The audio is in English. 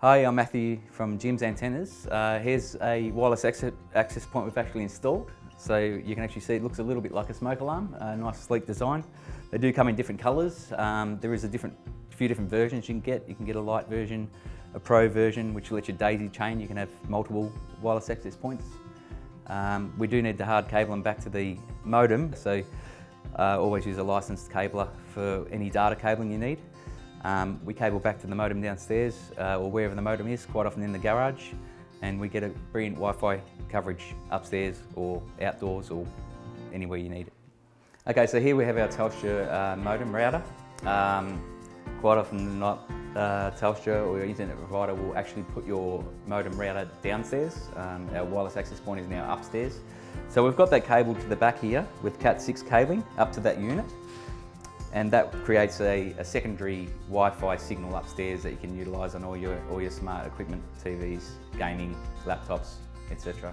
Hi, I'm Matthew from Jim's Antennas. Here's a wireless access point we've actually installed. So you can actually see it looks a little bit like a smoke alarm, a nice sleek design. They do come in different colours. There is a few different versions you can get. You can get a light version, a pro version, which lets you daisy chain. You can have multiple wireless access points. We do need to hard cable them back to the modem, so always use a licensed cabler for any data cabling you need. We cable back to the modem downstairs or wherever the modem is, quite often in the garage, and we get a brilliant Wi-Fi coverage upstairs or outdoors or anywhere you need it. Okay, so here we have our Telstra modem router. Quite often not, Telstra or your internet provider will actually put your modem router downstairs. Our wireless access point is now upstairs. So we've got that cable to the back here with Cat6 cabling up to that unit. And that creates a secondary Wi-Fi signal upstairs that you can utilise on all your smart equipment, TVs, gaming, laptops, etc.